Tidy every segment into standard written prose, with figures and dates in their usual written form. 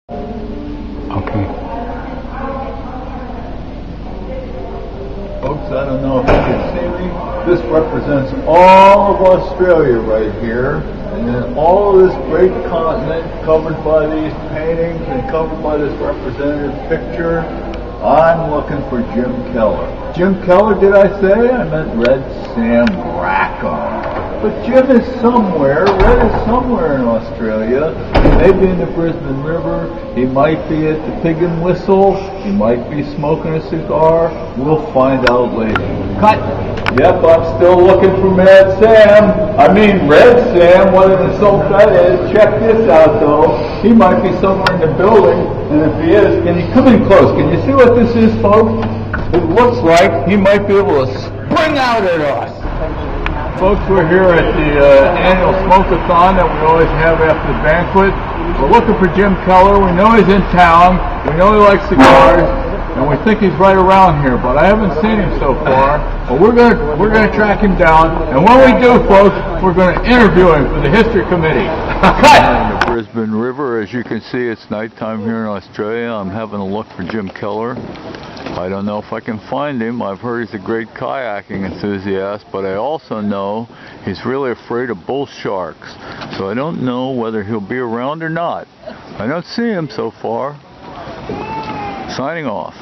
Okay. Folks, I don't know if you can see me. This represents all of Australia right here. And then all of this great continent covered by these paintings and covered by this representative picture. I'm looking for Jim Keller. Jim Keller, did I say? I meant Red Sam Rackham. But Jim is somewhere, Red is somewhere in Australia. He may be in the Brisbane River. He might be at the Pig and Whistle. He might be smoking a cigar. We'll find out later. Cut! Yep, I'm still looking for Mad Sam. I mean, Red Sam, what an insult that is. Check this out, though. He might be somewhere in the building, and if he is, can you come in close? Can you see what this is, folks? It looks like he might be able to spring out at us. Folks, we're here at the annual smoke-a-thon that we always have after the banquet. We're looking for Jim Keller. We know he's in town. We know he likes cigars, and we think he's right around here. But I haven't seen him so far. But we're gonna track him down, and when we do, folks, we're going to interview him for the History Committee. Cut! The Brisbane River, as you can see, it's nighttime here in Australia. I'm having a look for Jim Keller. I don't know if I can find him. I've heard he's a great kayaking enthusiast, but I also know he's really afraid of bull sharks. So I don't know whether he'll be around or not. I don't see him so far. Signing off.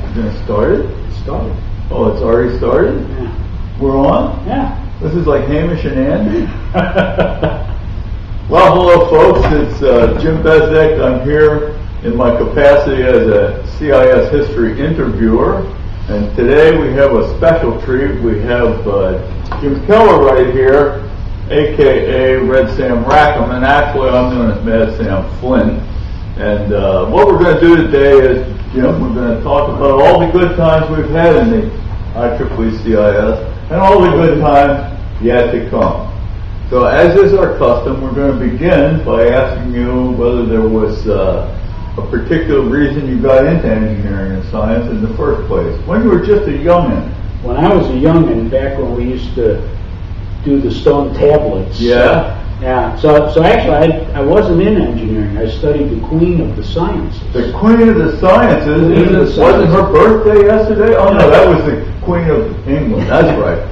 You gonna start it? It started. Oh, it's already started? Yeah. We're on? Yeah. This is like Hamish and Andy? Well, hello folks, it's Jim Bezdek. I'm here in my capacity as a CIS history interviewer. And today we have a special treat. We have Jim Keller right here, aka Red Sam Rackham, and actually I'm known as Mad Sam Flynn. And what we're going to do today is, Jim, we're going to talk about all the good times we've had in the IEEE CIS and all the good times yet to come. So as is our custom, we're going to begin by asking you whether there was a particular reason you got into engineering and science in the first place. When you were just a youngin'. When I was a youngin', back when we used to do the stone tablets. Yeah? Yeah. So actually, I wasn't in engineering. I studied the Queen of the Sciences. The Queen of the Sciences? Wasn't her birthday yesterday? Oh no, that was the Queen of England. That's right.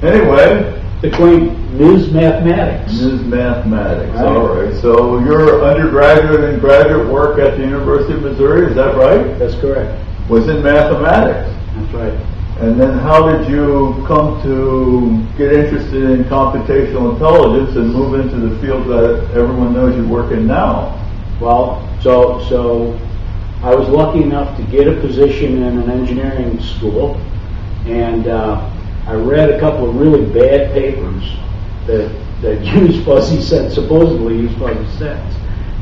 Anyway. The Queen, Ms. Mathematics. Ms. Mathematics, right. All right. So your undergraduate and graduate work at the University of Missouri, is that right? That's correct. Was in mathematics. That's right. And then how did you come to get interested in computational intelligence and move into the field that everyone knows you work in now? Well, so I was lucky enough to get a position in an engineering school, and I read a couple of really bad papers that use fuzzy sets, supposedly use fuzzy sets,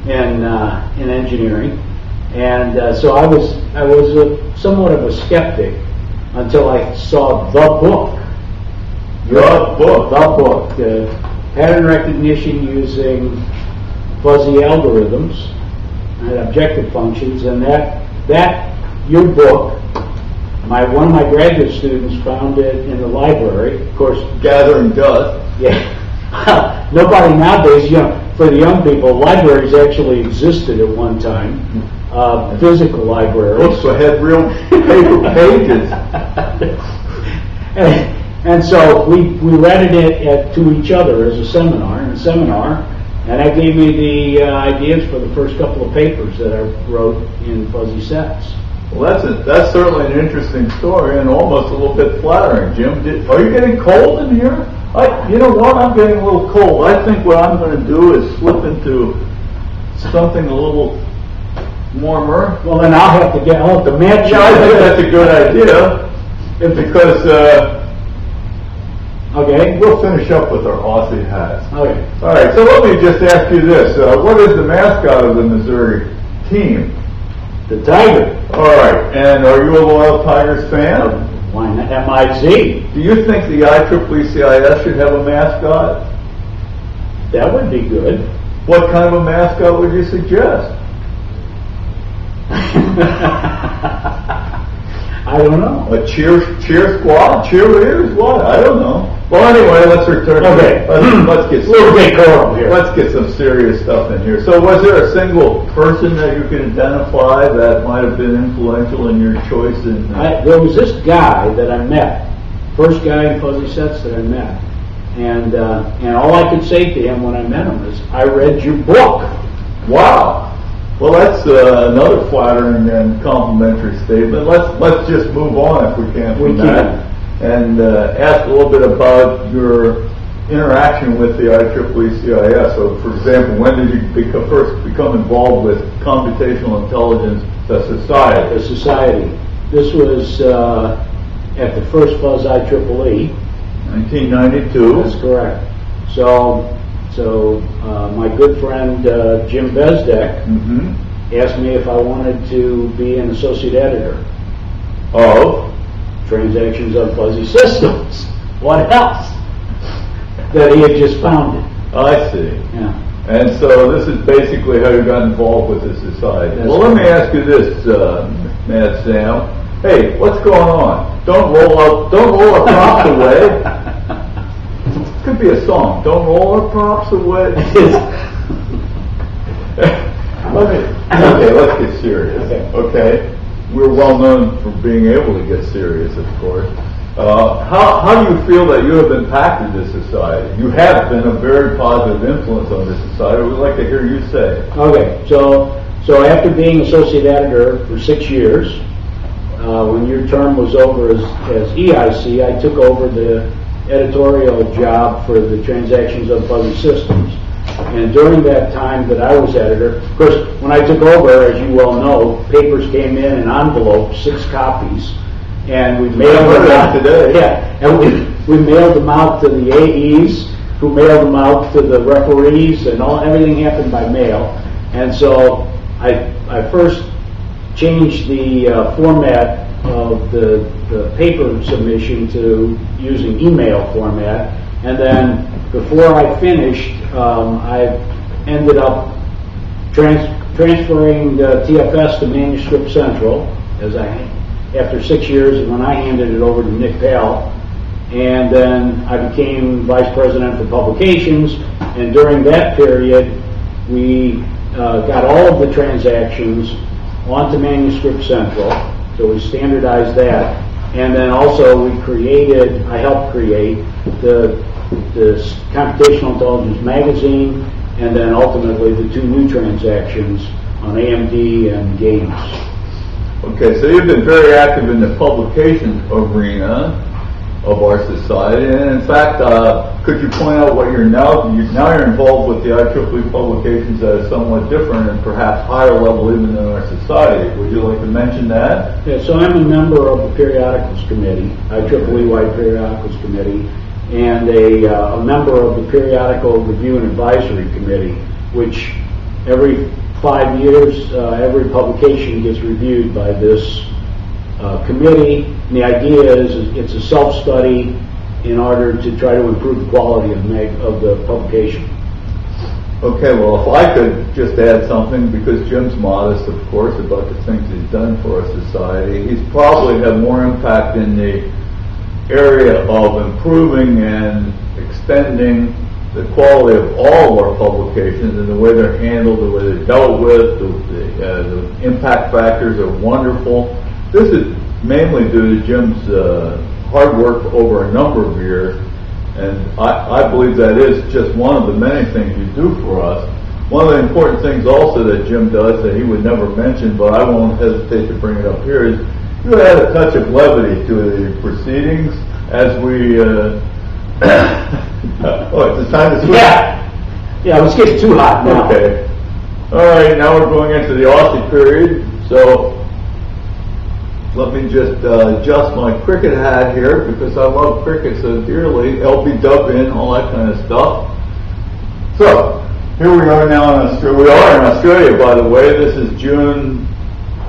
in engineering, and so I was somewhat of a skeptic until I saw the book. The book, pattern recognition using fuzzy algorithms and objective functions, and that your book. One of my graduate students found it in the library. Of course, gathering dust. Yeah. Nobody nowadays, for the young people, libraries actually existed at one time. Physical libraries. Books that had real paper pages. and so we read it to each other as a seminar, and that gave me the ideas for the first couple of papers that I wrote in fuzzy sets. Well, that's certainly an interesting story and almost a little bit flattering, Jim. Are you getting cold in here? You know what? I'm getting a little cold. I think what I'm going to do is slip into something a little warmer. Well, then I'll have to match. Yeah, I think that's a good idea. Because okay, we'll finish up with our Aussie hats. Okay. All right. So let me just ask you this: what is the mascot of the Missouri team? The Tiger. All right. And are you a loyal Tigers fan? Why not? M-I-Z. Do you think the IEEE CIS should have a mascot? That would be good. What kind of a mascot would you suggest? I don't know. A cheer squad? Cheerleaders? What? I don't know. Well, anyway, let's return. Okay. Let's get a little decorum here. Let's get some serious stuff in here. So, was there a single person that you can identify that might have been influential in your choice? There was this guy that I met, first guy in Fuzzy Sets that I met, and all I could say to him when I met him is, "I read your book." Wow. Well, that's another flattering and complimentary statement. Let's just move on if we can from that, and ask a little bit about your interaction with the IEEE CIS. So, for example, when did you first become involved with computational intelligence, the society? The society. This was at the first Fuzz IEEE. 1992. That's correct. So my good friend Jim Bezdek asked me if I wanted to be an associate editor of Transactions on Fuzzy Systems. What else? That he had just founded. I see. Yeah. And so this is basically how you got involved with the society. That's well, let me ask you this, Mad Sam. Hey, what's going on? Don't roll our props away. Could be a song. Don't roll our props away. Let's get serious. Okay. We're well known for being able to get serious, of course. How do you feel that you have impacted this society? You have been a very positive influence on this society. We'd like to hear you say. Okay, so after being associate editor for 6 years, when your term was over as EIC, I took over the editorial job for the Transactions on Fuzzy Systems. And during that time that I was editor, of course, when I took over, as you well know, papers came in envelopes, 6 copies, and we mailed them out today. Yeah, and we mailed them out to the AEs, who mailed them out to the referees, and everything happened by mail. And so I first changed the format of the paper submission to using email format, and then before I finished, I ended up transferring the TFS to Manuscript Central after 6 years, and when I handed it over to Nick Pell, and then I became vice president for publications, and during that period we got all of the transactions onto Manuscript Central, so we standardized that, and then also I helped create the Computational Intelligence magazine, and then ultimately the 2 new transactions on AMD and games. Okay, so you've been very active in the publication arena of our society, and in fact, could you point out what you're involved with the IEEE publications that is somewhat different and perhaps higher level even in our society? Would you like to mention that? Yeah, so I'm a member of the Periodicals Committee, IEEE-wide Periodicals Committee, and a member of the Periodical Review and Advisory Committee, which every 5 years, every publication gets reviewed by this committee. And the idea is it's a self-study in order to try to improve the quality of the publication. Okay, well, if I could just add something, because Jim's modest, of course, about the things he's done for our society. He's probably had more impact in the area of improving and extending the quality of all of our publications and the way they're handled, the way they're dealt with, the impact factors are wonderful. This is mainly due to Jim's hard work over a number of years, and I believe that is just one of the many things you do for us. One of the important things also that Jim does that he would never mention, but I won't hesitate to bring it up here, is you add a touch of levity to the proceedings as we it's the time to switch. Yeah, let's get too hot now. Okay. All right, now we're going into the Aussie period, so let me just adjust my cricket hat here because I love cricket so dearly. LB in, all that kind of stuff. So here we are now in Australia. We are in Australia, by the way. This is June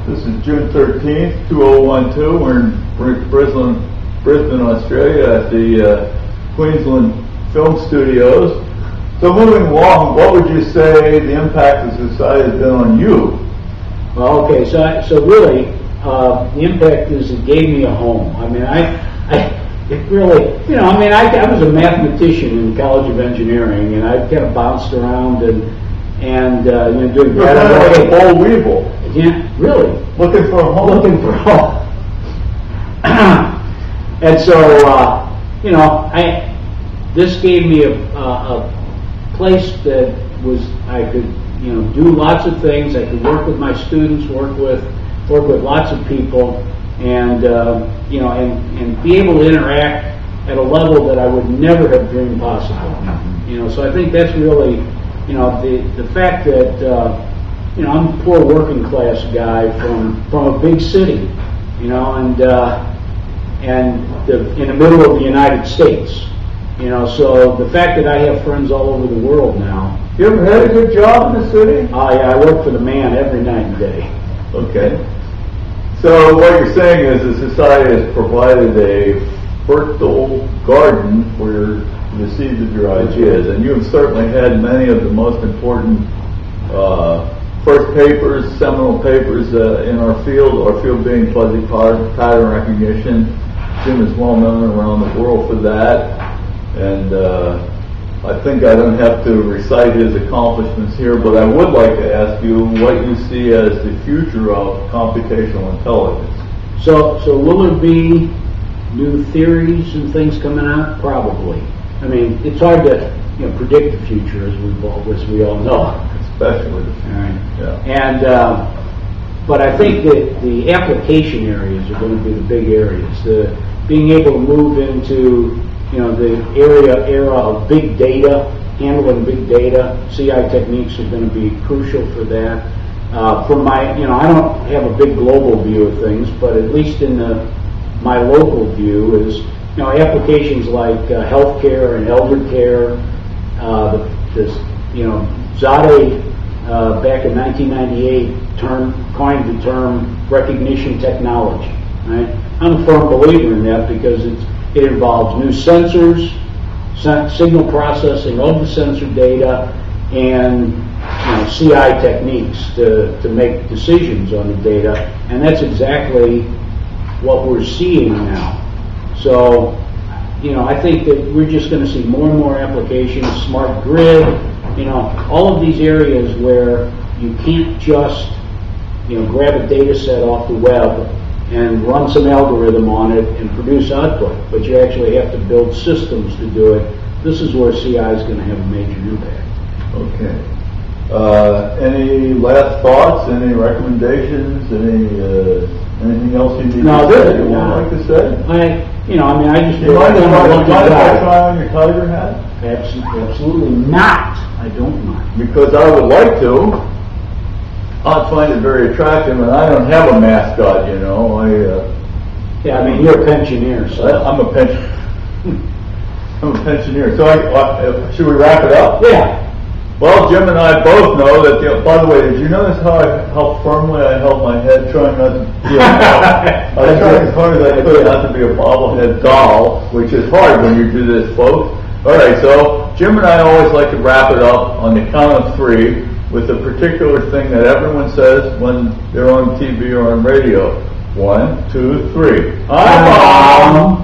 13th, 2012. We're in Brisbane, Australia, at the Queensland Film Studios. So moving along, what would you say the impact of society has been on you? Well, okay, so really, the impact is it gave me a home. I mean, it really, you know, I mean, I was a mathematician in the College of Engineering, and I kind of bounced around and you know, doing You're kind of like a boll weevil. Yeah, really. Looking for a home. Looking for a home. And so, you know, this gave me a place that I could, you know, do lots of things. I could work with my students, work with lots of people, and you know, and be able to interact at a level that I would never have dreamed possible. You know, so I think that's really, you know, the fact that you know, I'm a poor working class guy from a big city, you know, and in the middle of the United States, you know, so the fact that I have friends all over the world now. You ever had a good job in the city? Oh yeah, I work for the man every night and day. Okay. So what you're saying is the society has provided a fertile garden for the seeds of your ideas, and you have certainly had many of the most important first papers, seminal papers in our field being fuzzy pattern recognition. Jim is well known around the world for that, and I think I don't have to recite his accomplishments here, but I would like to ask you what you see as the future of computational intelligence. So will there be new theories and things coming out? Probably. I mean, it's hard to, you know, predict the future, as we all know. Especially the future. All right. Yeah. And but I think that the application areas are going to be the big areas. Being able to move into, you know, the era of big data, handling big data. CI techniques are going to be crucial for that. From my, you know, I don't have a big global view of things, but at least in my local view is, you know, applications like healthcare and elder care. You know, Zade back in 1998 coined the term recognition technology. Right? I'm a firm believer in that because it involves new sensors, signal processing of the sensor data, and, you know, CI techniques to make decisions on the data, and that's exactly what we're seeing now. So, you know, I think that we're just going to see more and more applications, smart grid, you know, all of these areas where you can't just, you know, grab a data set off the web and run some algorithm on it and produce output, but you actually have to build systems to do it. This is where CI is going to have a major impact. Okay. Any last thoughts? Any recommendations? Anything else you need to say? You would like to say? You know, I mean, I just... You mind if I try on your Tiger hat? Absolutely not. I don't mind. Because I would like to. I find it very attractive, and I don't have a mascot, you know. Yeah, I mean, you're a pensioner, so... I'm a pensioner. So should we wrap it up? Yeah. Well, Jim and I both know that, by the way, did you notice how firmly I held my head, trying not to be I was trying as hard as I could not to be a bobblehead doll, which is hard when you do this, folks. All right, so Jim and I always like to wrap it up on the count of three with a particular thing that everyone says when they're on TV or on radio. 1, 2, 3. Hi, Mom.